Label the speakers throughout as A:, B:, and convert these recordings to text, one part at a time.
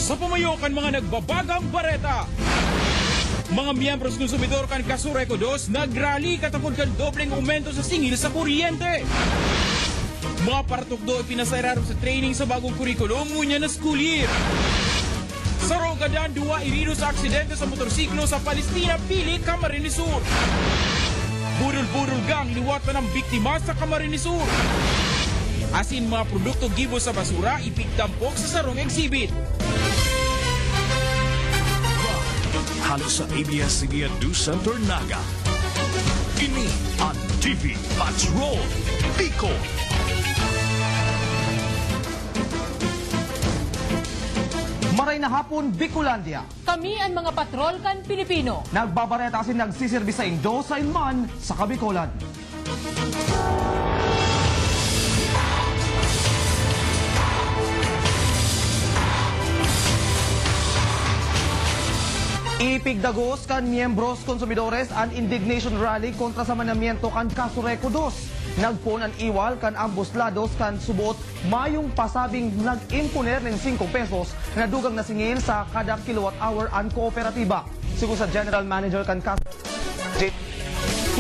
A: Sa pamayo kan mga nagbabagang bareta. Mga miyembros konsumidor kan Kasureco 2 nagrally katapos kan dobleng aumento sa singil sa kuryente. Mga paratukdo ipinasayararo sa training sa bagong kurikulum ngunya na school year. Sa Rogadan, 2 irino sa aksidente sa motorsiklo sa Palestina, Pili, Camarines Sur. Budol-budol gang liwat pa ng biktima sa Camarines Sur. Asin mga produkto gibo sa basura ipigdampok sa sarong exhibit.
B: Halos sa ABS-CBN News Center Naga. Ini ang TV Patrol Bicol.
C: Maray na hapon, Bicolandia.
D: Kami ang mga patrol kan Pilipino.
C: Nagbabareta kasi nagsisirbi sa Indo sa Inman sa Kabikolan. Ipigdagos kan miyembros konsumidores ang indignation rally kontra sa manamiento kan Kasureco 2. Nagpon ang iwal kan ambos lados kan subot mayong pasabing nag-imponer ng 5 pesos na dugang na singil sa kada kilowatt hour ang kooperatiba. Sigun sa General Manager kan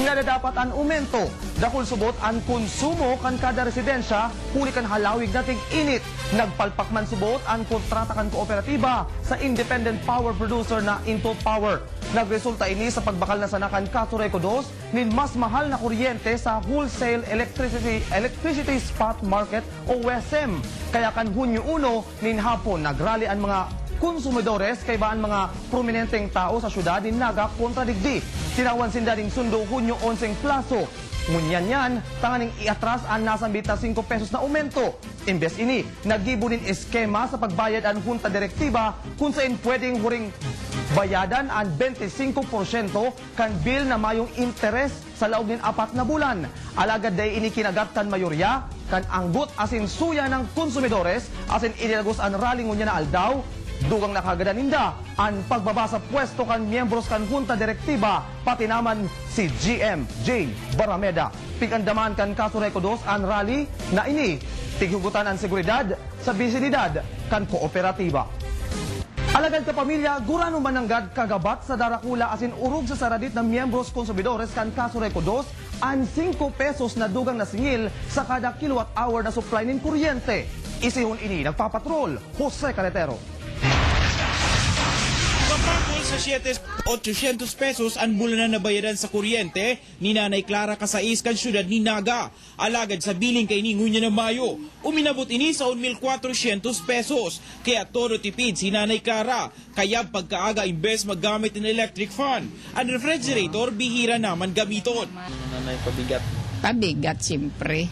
C: nga dapat ang aumento dahil subot ang konsumo kan kada residensya huli kan halawig nating init. Nagpalpak man subot ang kontrata kan kooperatiba sa independent power producer na Into Power. Nagresulta ini sa pagbakal na sanakan Kasureco 2 nin mas mahal na kuryente sa wholesale electricity spot market o WESM. Kaya kan Hunyo 1 nin hapon nagrally ang mga konsumidores kay baan mga prominenteng tao sa syudad ni Naga kontra digdi. Tinawan sindaring sundo Hunyo 11 plaso. Ngunyan yan, tanganing iatras ang nasambit na 5 pesos na aumento. Imbes ini, naggibo din eskema sa pagbayad ang junta direktiba kung saan pwedeng huring bayadan ang 25% kan bill na mayong interes sa laog ng 4 na bulan. Alagad day ini kinagat kan mayorya, kan anggut asin suya ng konsumidores, asin inilagos ang rally ngunya na aldaw, dugang nakagadaninda ang pagbaba sa pwesto kan miyembros kan junta direktiba, pati naman si GM J. Barameda. Pigandaman kan Kasureco 2 ang rally na ini, tighugutan ang seguridad sa bisinidad kan kooperatiba. Alagad ka pamilya, gurano mananggad kagabat sa darakula asin urog sa saradit ng miyembros konsumidores kan Kasureco 2 ang 5 pesos na dugang na singil sa kada kilowatt hour na supply ng kuryente. Isihon ini nagpapatrol, Jose Carretero.
A: Kapagol sa 7,800 pesos ang bulanan na bayaran sa kuryente ni Nanay Clara Casais kan syudad ni Naga. Alagad sa biling kay Ningunya na Mayo, uminabot ini sa 1,400 pesos. Kaya todo tipid si Nanay Clara. Kaya pagkaaga imbes maggamit ng electric fan, ang refrigerator bihira naman gamiton.
E: Nanay pabigat.
F: Pabigat, siyempre.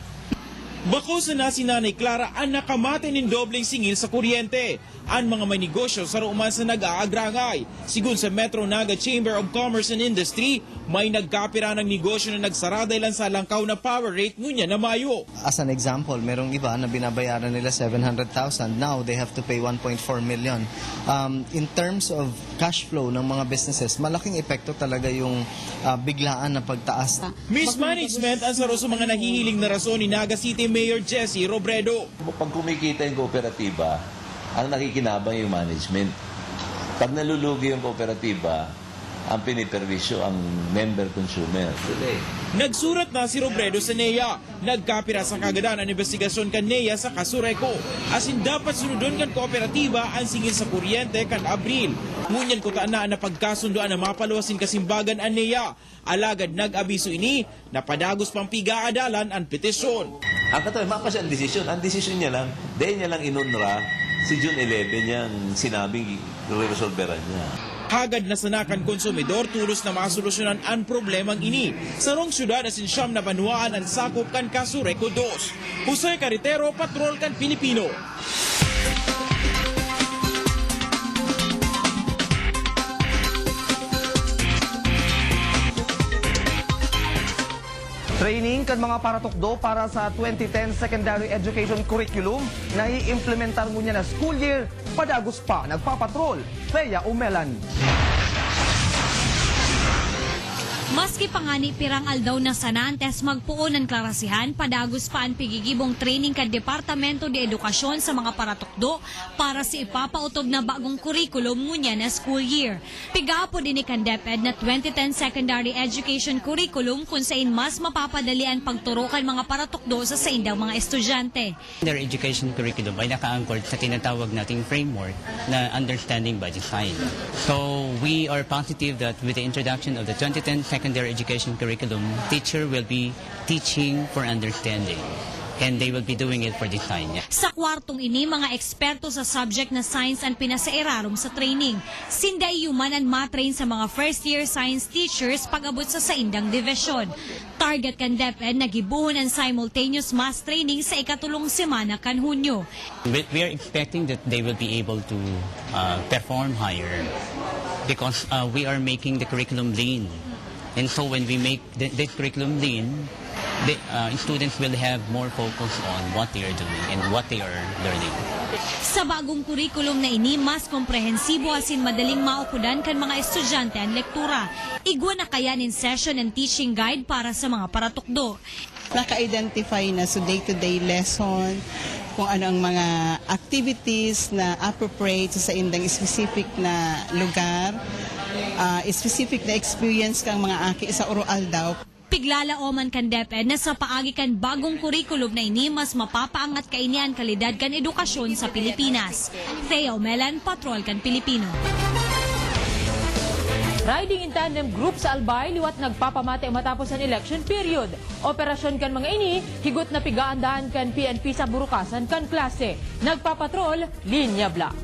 A: Bako sa na si Nanay Clara ang nakamate ng dobleng singil sa kuryente. Ang mga may negosyo sa ruman sa nag-aagrangay. Sigun sa Metro Naga Chamber of Commerce and Industry, may nagkapira ng negosyo na nagsara dahil sa langkaw na power rate ngunya na Mayo.
E: As an example, merong iba na binabayaran nila 700,000. Now, they have to pay 1.4 million. In terms of cash flow ng mga businesses, malaking epekto talaga yung biglaan na pagtaas.
A: Mismanagement ang saro sa mga nahihiling na rason ni Naga City Mayor Jesse Robredo.
G: Pag kumikita yung kooperatiba, ang nakikinabang yung management. Pag nalulugi yung kooperatiba, ang piniperwisyo ang member consumer.
A: Nagsurat na si Robredo sa NEA. Nagkapira sa kagadan ang investigasyon kan NEA sa Kasureco. Asin dapat sunodon kan kooperatiba ang singil sa kuryente kan Abril. Ngunyan ko taan na pagkasundoan na mapaluwasin kasimbagan ang NEA. Alagad nag-abiso ini na padagos pang pigaadalan ang petisyon.
G: Ang katabi, mapas ang desisyon. Ang desisyon niya lang, dahil niya lang inunra si June 11 niyang sinabing resolveran niya.
A: Hagad na sanakan konsumidor tulos na masolusyonan ang problemang ini. Sa rong syudad asin siyam na banwaan ang sakop kan Kasureco 2. Jose Carretero, Patrol kan Pilipino.
C: Training kan mga paratukdo para sa 2010 Secondary Education Curriculum na i-implementar ngunya na school year, padagos pa nagpapatrol, Thea Umelan.
H: Maski pangani pirang aldaw na sanantes magpuon ng klarasihan, padagos pa ang pigigibong training ka Departamento de Edukasyon sa mga paratukdo para si ipapautob na bagong kurikulum ngunya na school year. Pigapo din ni kan DepEd na 2010 Secondary Education Curriculum kung saan mas mapapadali ang pagturukan mga paratukdo sa indang mga estudyante.
I: Their education curriculum ay naka-anchored sa tinatawag nating framework na understanding by design. So we are positive that with the introduction of the 2010 secondary education curriculum, teacher will be teaching for understanding. And they will be doing it for design.
H: Sa kwartong ini, mga eksperto sa subject na science ang pinasairarom sa training. Sinday human ang matrain sa mga first-year science teachers pag-abot sa saindang division. Target kan DepEd nagibuhon ang simultaneous mass training sa ikatulong semana kan Hunyo.
I: We are expecting that they will be able to perform higher because we are making the curriculum lean. And so when we make this curriculum lean, the students will have more focus on what they are doing and what they are learning.
H: Sa bagong kurikulum na ini, mas komprehensibo asin madaling maukudan kan mga estudyante ang lektura. Igwa na kaya nin session and teaching guide para sa mga paratukdo.
J: Naka-identify na sa day-to-day lesson, kung ano ang mga activities na appropriate sa indang specific na lugar, specific na experience kang mga aki sa oral daw.
H: Piglalaoman kan DepEd na sa paagi kan bagong kurikulum na ini mas mapapaangat kaini ang kalidad kan edukasyon sa Pilipinas. Theo Melan, Patrol kan Pilipino.
D: Riding in tandem group sa Albay liwat nagpapamate matapos ang election period. Operasyon kan mga ini, higot na pigaandahan kan PNP sa burukasan kan klase. Nagpapatrol, Linya Black.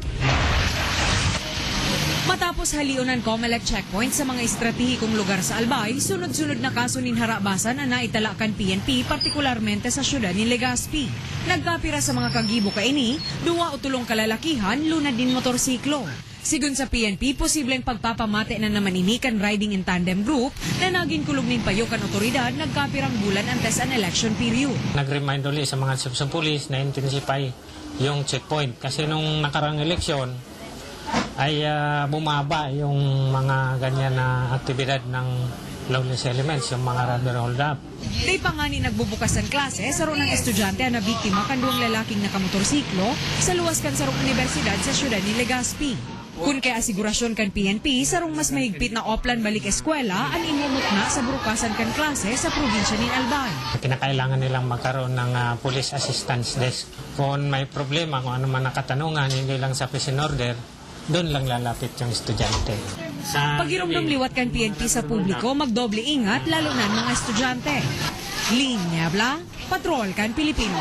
K: Matapos halionan COMELEC checkpoint sa mga estratehikong lugar sa Albay, sunod-sunod na kaso nin harabasan na naitala kan PNP, partikularmente sa syudad ni Legazpi. Nagkapira sa mga kagibo kaini, 2 o 3 kalalakihan, lunad din motorsiklo. Sigun sa PNP, posibleng pagpapamate na naman ini kan riding in tandem group na naging kulog ning payo kan otoridad nagkapirang bulan antes an election period.
L: Nag-remind ulit sa mga subsang pulis na intensify yung checkpoint kasi nung nakarang eleksyon ay bumaba yung mga ganyan na aktibidad ng lawless elements, yung mga rubber hold-up.
K: Day pa nga ni nagbubukas ng klase, saro ng estudyante na biktima kan 2 lalaking nakamotorsiklo sa luwas kan sarong universidad sa syudad ni Legazpi. Kung kaya asigurasyon kan PNP, sarong mas mahigpit na oplan balik eskwela ang imumot na sa burukasan kan klase sa probinsya ni Albay.
L: Kinakailangan nilang magkaroon ng police assistance desk. Kung may problema, kung ano man nakatanungan, hindi lang sa prison order, doon lang lalapit yung estudyante.
K: Pagiromdom liwat kan PNP sa publiko, magdoble ingat lalo na mga estudyante. Linya Bla, Patrol kan Pilipino.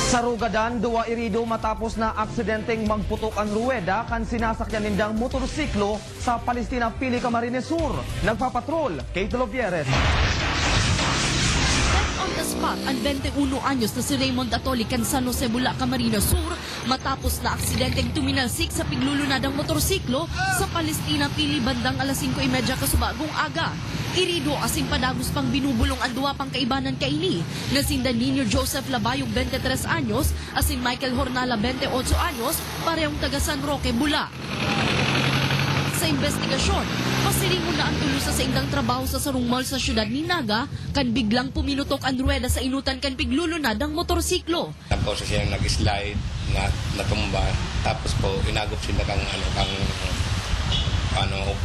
C: Sa Rugadan, 2 irido matapos na aksidenteng magputok ang ruweda kan sinasakyan nindang motorsiklo sa Palestina, Pili, Camarines Sur. Nagpapatrol, Kate Lovieres.
M: On the spot ang 21 anyos na si Raymond Atoli kan San Jose, Bula, Camarines Sur matapos na aksidenteng tuminalsik sa piglulunadang motorsiklo sa Palestina, Pili bandang alas 5:30 kasubagong aga. Irido asing padagos pang binubulong ang 2 pang kaibanan kaini na sinda Nino Joseph Labayog 23 anyos asing Michael Hornala 28 anyos parehong taga San Roque, Bula. Sa investigasyon, pasiringon na ang tulusa sa indang trabaho sa sarong mall sa syudad ni Naga kan biglang puminutok ang ruweda sa inutan kan piglulunad ang motorsiklo.
N: Tapos siya nag-slide na natumba tapos po inagop sila kang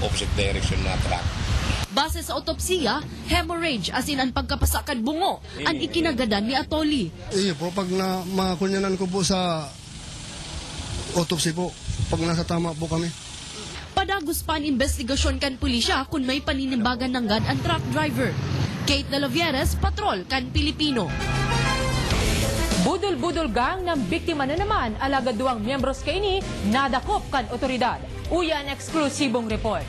N: opposite direction na truck.
M: Base sa otopsiya, hemorrhage asin ang pagkapasakan bungo ang ikinagadan ni Atoli.
O: Iyo po, pag makunyanan ko po sa autopsy po, pag nasa tama po kami.
M: Padagos pa ang investigasyon kan pulisya kung may paninimbagan ng gan ang truck driver. Kate Lavieres, Patrol kan Pilipino.
D: Budol-budol gang ng biktima na naman alagad 2 miyembros kaini nadakop kan otoridad. Uyan eksklusibong report.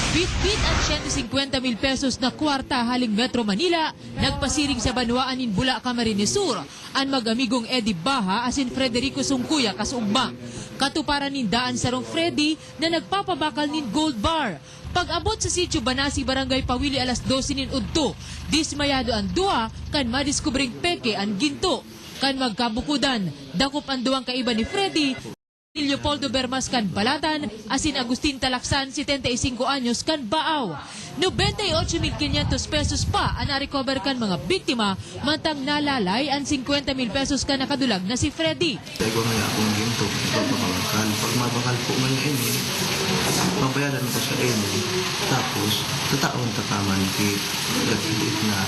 P: Bit-bit at 150,000 pesos na kwarta haling Metro Manila, nagpasiring sa Banwaan in Bula, Camarines Sur, ang mag-amigong Eddie Baha asin Frederico Sungkuya kasumbang. Katuparan nin daan sarong Freddy na nagpapabakal nin gold bar. Pag-abot sa sitio Banasi, Barangay Pawili alas 12 nin udto, dismayado ang 2 kan madiskubring peke ang ginto. Kan magkabukudan, dakop ang 2 kaiba ni Freddy, Leopoldo Bermas kan Balatan, asin Agustin Talaksan, 75 anyos kan Baaw. 98,500 pesos pa ang na-recover kan mga biktima, mantang nalalay ang 50,000 pesos kan nakadulag na si Freddy.
Q: Ego nga akong ginto, papakawakan. Pag mabakal po nga ini, mabayaran ko sa ini. Tapos, tataon tataman kit na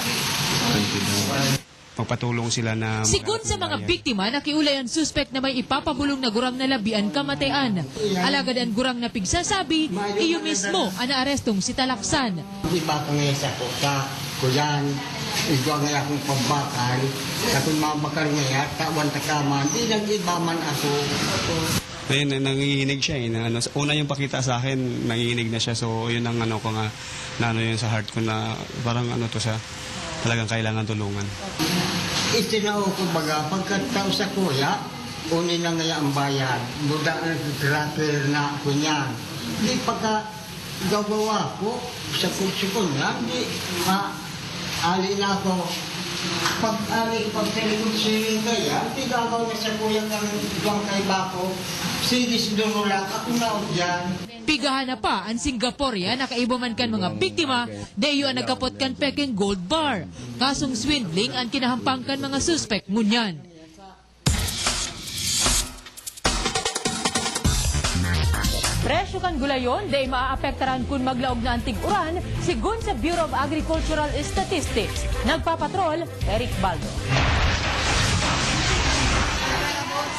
Q: kantidad.
R: Magpatulong sila na...
P: Sigun sa mga biktima, nakiulay ang suspect na may ipapabulong na gurang na labian kamatayan. Alagad ang gurang na pigsasabi, iyo mismo ang naarestong si Talaksan.
S: Di ba kung sa ko ka, kuyan, igwa nga akong pambakal, kung mabakal nga tawan takaman, di nag-ibaman ako.
R: Then, nanginginig siya una yung pakita sa akin, nanginginig na siya. So, yun ang ko nga, yun sa heart ko na parang to siya. Talagang kailangan tulungan.
S: Itinao ko baga, pagkatao sa kuya, unin na nga ang bayad. Buda na tracker na ako niyan. Di pagka gawawa ko, sa kursikon niya, di ali na ako. Pag-ali, pag-telikod siya kaya, di gagawa na sa kuya ng ibang kaibako. Sigis doon lang, ako na dyan.
P: Pigahan na pa ang Singaporean nakaibaman kan mga biktima dayo ang nagkapot kan peking gold bar. Kasong swindling ang kinahampang kan mga suspect ngunyan. Presyo kan gulayon day maaapektaran kung maglaog na ang tig-uran sigun sa Bureau of Agricultural Statistics. Nagpapatrol, Eric Baldo.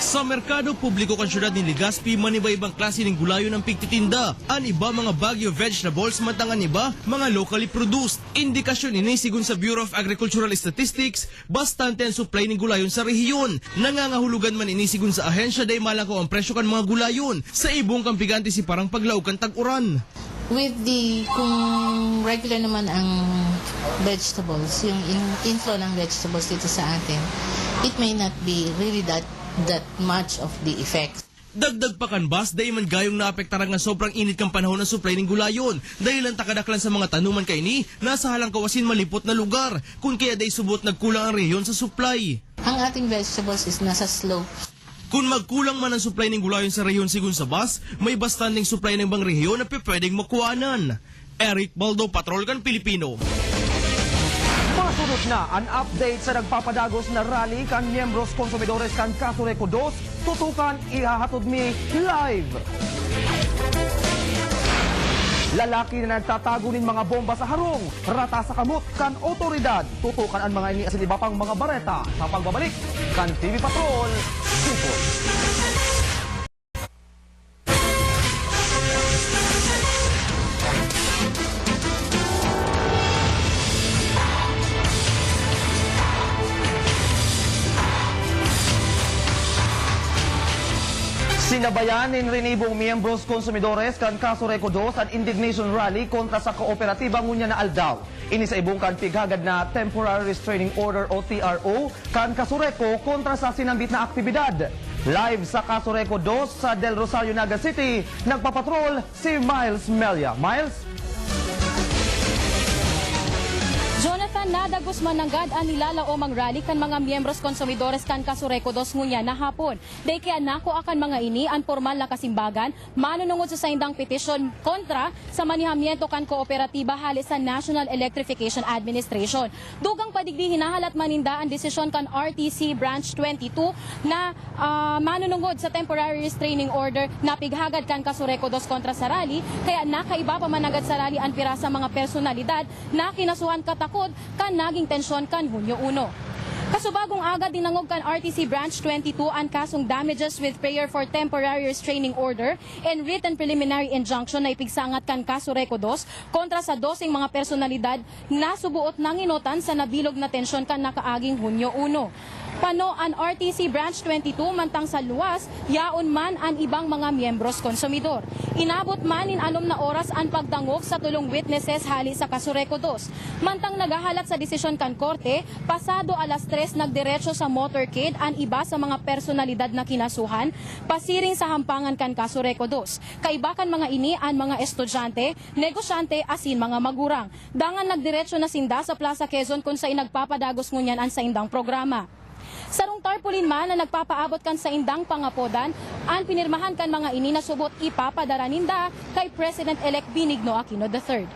T: Sa merkado publiko kan syudad ni Legazpi, maniba-ibang klase ng gulayon ang pigtitinda. An iba mga Baguio vegetables, matangan iba mga locally produced. Indikasyon ini sigun sa Bureau of Agricultural Statistics, bastante ang supply ng gulayon sa rehiyon. Nangangahulugan man ini sigun sa ahensya day malako ang presyo kan mga gulayon. Sa ibong kampiganti si parang paglaog kan tag-uran.
U: Kung regular naman ang vegetables, yung inflow ng vegetables dito sa atin, it may not be really that much of the effect.
T: Dagdag pa kan bas, dahil man gayong naapektaran nga sobrang init kang panahon ng supply ng gulayon. Dahil ang takadaklan sa mga tanuman kay ni, nasa halang kawasin malipot na lugar. Kung kaya day subot nagkulang ang rehiyon sa supply.
U: Ang ating vegetables is nasa slope.
T: Kung magkulang man ang supply ng gulayon sa rehiyon sigun sa bas, may bastanding supply ng bang rehiyon na pwedeng makuhanan. Eric Baldo, Patrol kan Pilipino.
C: Masunod na ang update sa nagpapadagos na rally kan miyembros konsumidores kan Casureco 2, tutukan ihahatod mi live. Lalaki na nagtatago ng mga bomba sa harong, rata sa kamot kan otoridad, tutukan ang mga ini asin iba pang mga bareta sa pagbabalik kan TV Patrol, Sipol. Sinabayan ng rinibong miyembros konsumidores kan Casureco 2 ang indignation rally kontra sa kooperatiba ngunya na Aldaw. Ini sa ibong kan pighagad na Temporary Restraining Order o TRO kan Casureco kontra sa sinambit na aktibidad. Live sa Casureco 2 sa Del Rosario, Naga City, nagpapatrol si Miles Melia. Miles?
V: Jonathan, Nada Guzman nanggad ang nilalaomang rally kan mga miyembros konsumidores kan Casureco 2 ngunya na hapon. Day kaya nako akan mga ini ang formal na kasimbagan manunungod sa saindang petisyon kontra sa manihamiento kan kooperatiba halis sa National Electrification Administration. Dugang padigdi hinahalat maninda ang desisyon kan RTC Branch 22 na manunungod sa Temporary Restraining Order na pighagad kan Casureco 2 kontra sa rally, kaya nakaiba pa managad sa rally ang pira sa mga personalidad na kinasuhan katakot kan naging tensyon kan Hunyo 1. Kasubagong agad dinangog kan RTC Branch 22 ang kasong damages with prayer for temporary restraining order and written preliminary injunction na ipigsangat kan Casureco 2 kontra sa 12 mga personalidad na subuot ng inotan sa nabilog na tensyon kan nakaaging Hunyo 1. Pano ang RTC Branch 22 mantang sa luwas, yaon man ang ibang mga miyembros konsumidor. Inabot man in 6 na oras ang pagdangog sa tulong witnesses hali sa Casureco 2. Mantang nagahalat sa desisyon kan korte, pasado alas 3 nagdiretso sa motorcade ang iba sa mga personalidad na kinasuhan, pasiring sa hampangan kan Casureco 2. Kaibakan mga ini ang mga estudyante, negosyante asin mga magurang. Dangan nagdiretso na sinda sa Plaza Quezon kung saan nagpapadagos ngunyan ang saindang programa. Sarong tarpaulin man na nagpapaabot kan sa indang pangapodan, an pinirmahan kan mga ini na subot ipapadara ninda kay President-elect Benigno Aquino III.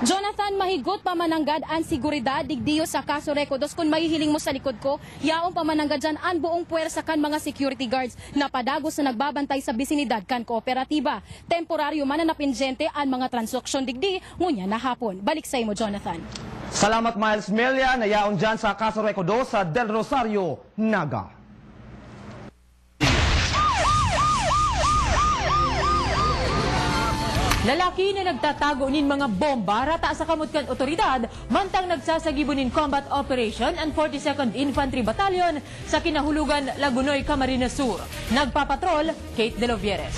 V: Jonathan, mahigot pamananggad ang seguridad digdiyo sa kaso Recodos. Kung mahihiling mo sa likod ko, yaong pamananggad dyan ang buong puwersa kan mga security guards na padagos na nagbabantay sa bisinidad kan kooperatiba. Temporaryo man na napinjente ang mga transaksyon digdi, ngunya na hapon. Balik sa imo, Jonathan.
C: Salamat Miles Melia na yaon dyan sa kaso Recodos sa Del Rosario, Naga.
D: Lalaki na nagtatago nin mga bomba rata sa kamutkan otoridad mantang nagsasagibunin combat operation ang 42nd Infantry Battalion sa kinahulugan Lagunoy, Camarines Sur. Nagpapatrol, Kate De Lovieres.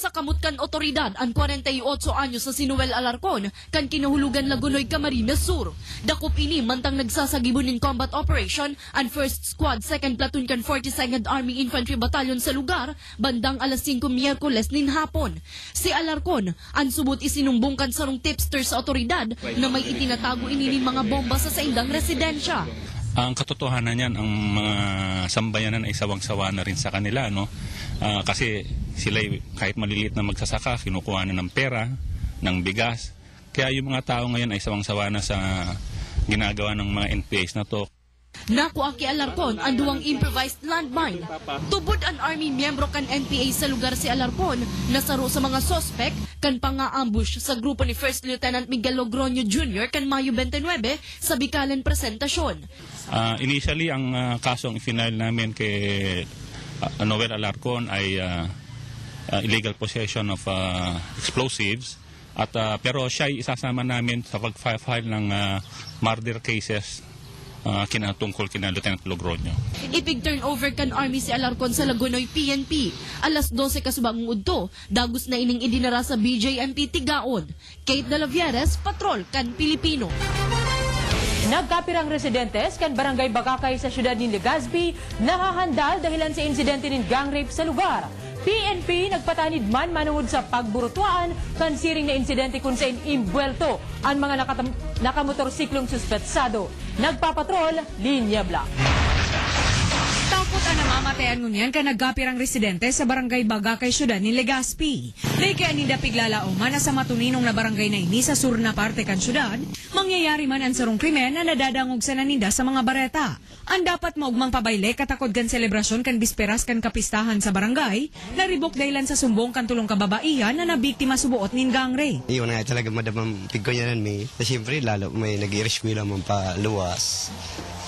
M: Sa kamutkan otoridad ang 48 anyos sa Sinuel Alarcon kan kinahulugan Lagunoy, Camarines Sur. Dakop ini mantang nagsasagibunin combat operation ang 1st Squad 2nd Platoon kan 42nd Army Infantry Battalion sa lugar bandang alas 5 Miyerkules nin hapon. Si Alarcon ang subot isinumbong kan sarong tipster sa otoridad na may itinatago ini mga bomba sa saindang residensya.
B: Ang katotohanan niyan, ang mga sambayanan ay sawang-sawa na rin sa kanila, no? Kasi sila kahit maliliit na magsasaka, kinukuha na ng pera, ng bigas. Kaya yung mga tao ngayon ay sawang-sawa na sa ginagawa ng mga NPAs na to.
M: Nakuha kay Alarcon ang duwang improvised landmine. Tubod ang army miyembro kan NPA sa lugar si Alarcon, nasaro sa mga sospek kan panga-ambush sa grupo ni First Lieutenant Miguel Logroño Jr. kan Mayo 29 sa Bicalen presentasyon.
B: Initially, ang kasong ifinail namin kay Noel Alarcon ay illegal possession of explosives. Pero siya ay isasama namin sa pag-file ng murder cases kinatungkol kina Lieutenant Logroño.
M: Ipig-turn over kan Army si Alarcon sa Lagunoy PNP. Alas 12 kasubang udto, dagos na ining idinara sa BJMP Tigaon. Kate De Lovieres, Patrol kan Pilipino.
D: Nagkapirang residentes kan Barangay Bagakay sa siyudad ni Legazpi nahahandal dahilan sa insidente ng gang rape sa lugar. PNP nagpatanid man manungod sa pagburutuan kan siring na insidente kung saan imbuelto ang mga nakamotorsiklong suspetsado. Nagpapatrol, Linya Black.
K: Takot ang namamatayan ngunyan ka nagkapirang residente sa Barangay Bagakay, siyudad ni Legazpi. Dahil kaya nida piglalauman na sa matuninong na barangay na ini sa sur na parte kan siyudad, mangyayari man ang sarong krimen na nadadangog sa naninda sa mga bareta. Ang dapat maugmang pabayle katakod kan selebrasyon kan bisperas kan kapistahan sa barangay, naribok dahilan sa sumbong kan tulong kababaihan na nabiktima subuot nin gang rape.
F: Iyon nga talaga madamang pigkonyanan may. Siyempre lalo may nag-i-rescue naman pa luwas.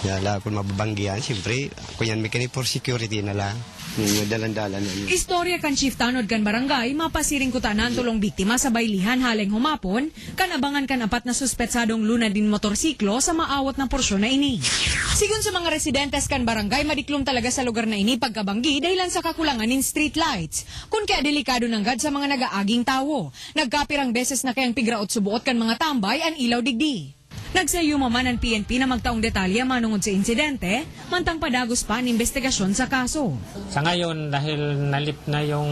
F: Yala, kung mababanggihan, siyempre, kunyan may kani for security na lang. Yung dalan-dalan.
K: Istorya kan Chief Tanod kan barangay, mapasiring kutanan tulong biktima sa baylihan haleng humapon, kan abangan kan apat na suspetsadong luna din motorsiklo sa maawat na porsyon na ini. Sigun sa mga residentes kan barangay, madiklom talaga sa lugar na ini pagkabanggi dahilan sa kakulangan in street lights. Kung kaya delikado nanggad sa mga nagaaging tawo, nagkapirang beses na kayang pigraot subuot kan mga tambay ang ilaw digdi. Nagsayuma man ang PNP na magtaong detalye manungod sa insidente, mantang padagos pa ang investigasyon sa kaso.
L: Sa ngayon, dahil nalip na yung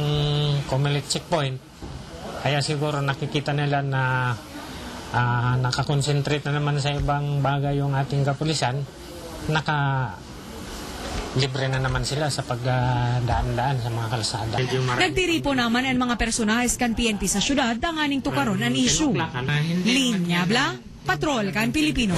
L: Comelec checkpoint, kaya siguro nakikita nila na nakakonsentrate na naman sa ibang bagay yung ating kapulisan, libre na naman sila sa pagdaan-daan sa mga kalsada.
K: Nagtiripo naman ang mga personahes kan PNP sa syudad danganing tukaron ang issue. Linya Bla, Patrol kan Pilipino.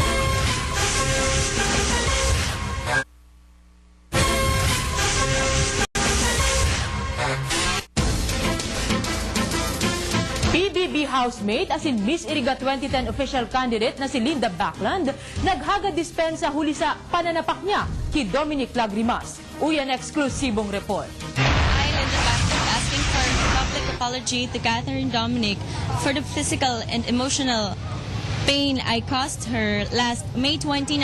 D: PBB housemate as in Miss Iriga 2010 official candidate na si Linda Backland naghagad dispensa huli sa pananapak niya kay Dominic Lagrimas. Uyan eksklusibong report.
W: I, Linda Backland, asking for a public apology to Catherine Dominic for the physical and emotional pain I caused her last May 29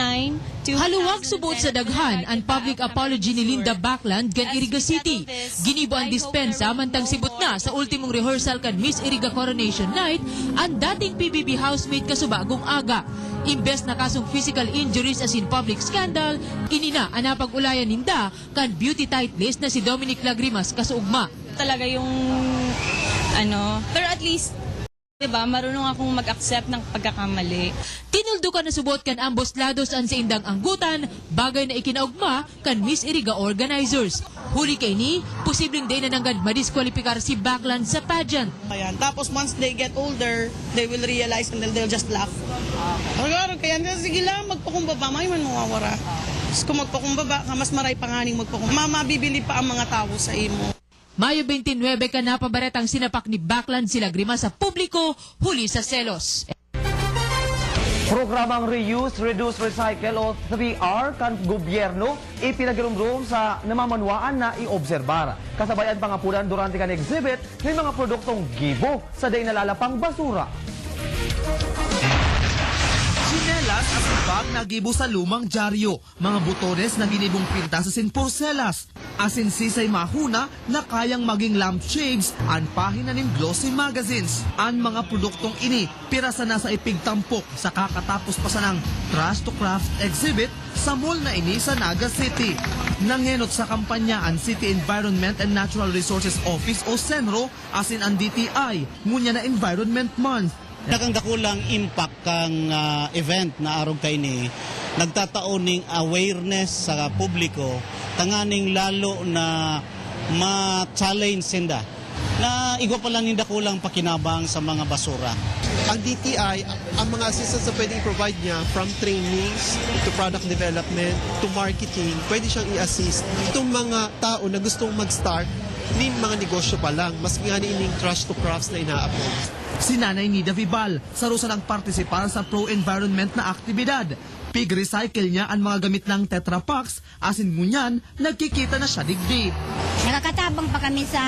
W: to
P: Haluwag subot sa daghan ang public apology ni Linda Backland kan Iriga City. Ginibo ang dispensa mantang sibot na sa ultimong rehearsal kan Miss Iriga Coronation Night ang dating PBB housemate kasubagong aga. Imbes na kasong physical injuries as in public scandal, inina ang napag-ulayan ninda kan beauty tight list na si Dominic Lagrimas kasuugma.
W: talaga yung pero at least Diba, marunong akong mag-accept ng pagkakamali.
P: Tinuldukan na subot kan ambos lados an sa indang anggutan, bagay na ikinaugma kan Miss Iriga organizers. Huli kay ni, posibleng day na nanggad madiskwalipikar si Baclan sa pageant.
A: Ayan. Tapos once they get older, they will realize and then they'll just laugh. Kaya sige lang, magpakumbaba, may man mawawara. Kung magpakumbaba, mas maray panganing magpakumbaba. Mabibili pa ang mga tao sa imo.
P: Mayo 29 ka napabaretang sinapak ni Baclan sila grima sa publiko, huli sa selos.
C: Programang Reuse, Reduce, Recycle o 3R kan gobyerno ipinagirumdum sa namamanwaan na iobserbar. Kasabayan pangapulan durante kan exhibit ng mga produktong gibo sa day nalalapang basura.
T: Sinelas at bag na gibo sa lumang dyaryo, mga butones na ginibong pinta sa sinporselas, asin sisay mahuna na kayang maging lampshades, an pahina ng glossy magazines. Ang mga produktong ini, pirasa na sa ipigtampok sa kakatapos pa sa ng Trash to Craft exhibit sa mall na ini sa Naga City. Nangenot sa kampanya ang City Environment and Natural Resources Office o CENRO, asin ang DTI, ngunya na Environment Month.
E: Dakulang impact kang event na arog kay ni nagtataoning awareness sa publiko tanganing lalo na ma-challenge sinda na igwa pala ni dakulang pakinabang sa mga basura.
G: Ang DTI, ang mga assistance na pwedeng i-provide niya from trainings to product development to marketing, pwede siyang i-assist itong mga tao na gustong mag-start ni mga negosyo pa lang, mas nga ining trash to crafts na ina-upload.
T: Si Nanay Nida Vibal, sarusa ng partisipar sa pro-environment na aktibidad. Pig-recycle niya ang mga gamit ng Tetra Paks, asin ngunyan, nagkikita na siya digdi.
X: Nakakatabang pa kami sa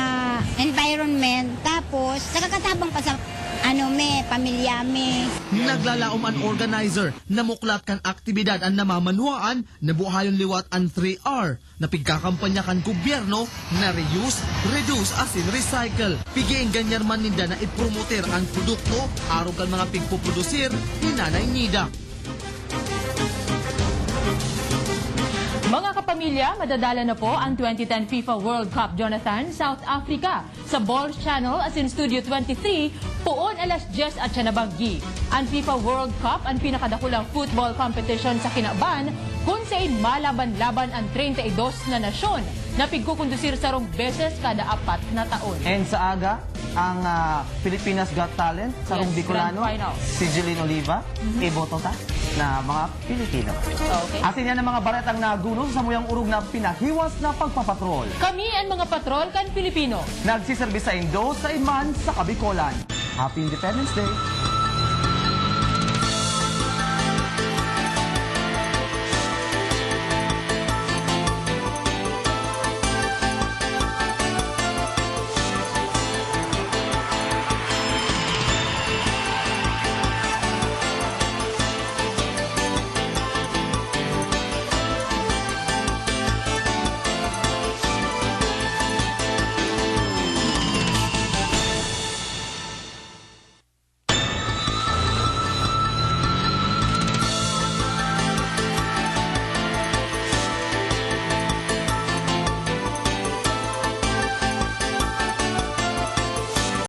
X: environment, tapos nakakatabang pa sa pamilya me.
T: Naglalaom ang organizer, namuklat kan aktibidad ang namamanwaan, nabuhayon liwat ang 3R, na pigkakampanya kan gobyerno na reuse, reduce, asin recycle. Pigiing ganyan man ninda na ipromoter ang produkto, araw kan mga pigpuprodusir ni Nanay Nida.
D: Mga kapamilya, madadala na po ang 2010 FIFA World Cup Jonathan, South Africa. Sa Balls Channel as in Studio 23, puon alas 10 at Chanabanggi. Ang FIFA World Cup ang pinakadakulang football competition sa Kinaban kung saan malaban-laban ang 32 na nasyon na pigkukondusir sa rong beses kada 4 na taon.
C: And sa aga, ang Pilipinas Got Talent sa rong Bicolano, si Jeline Oliva, iboto ta na mga Pilipino.
D: Okay.
C: Asin yan ang mga baretang nagunos sa muyang urog na pinahiwas na pagpapatrol.
D: Kami ang mga patrol kan Pilipino.
C: Nagsiservis sa Indo sa Iman sa Kabikolan. Happy Independence Day!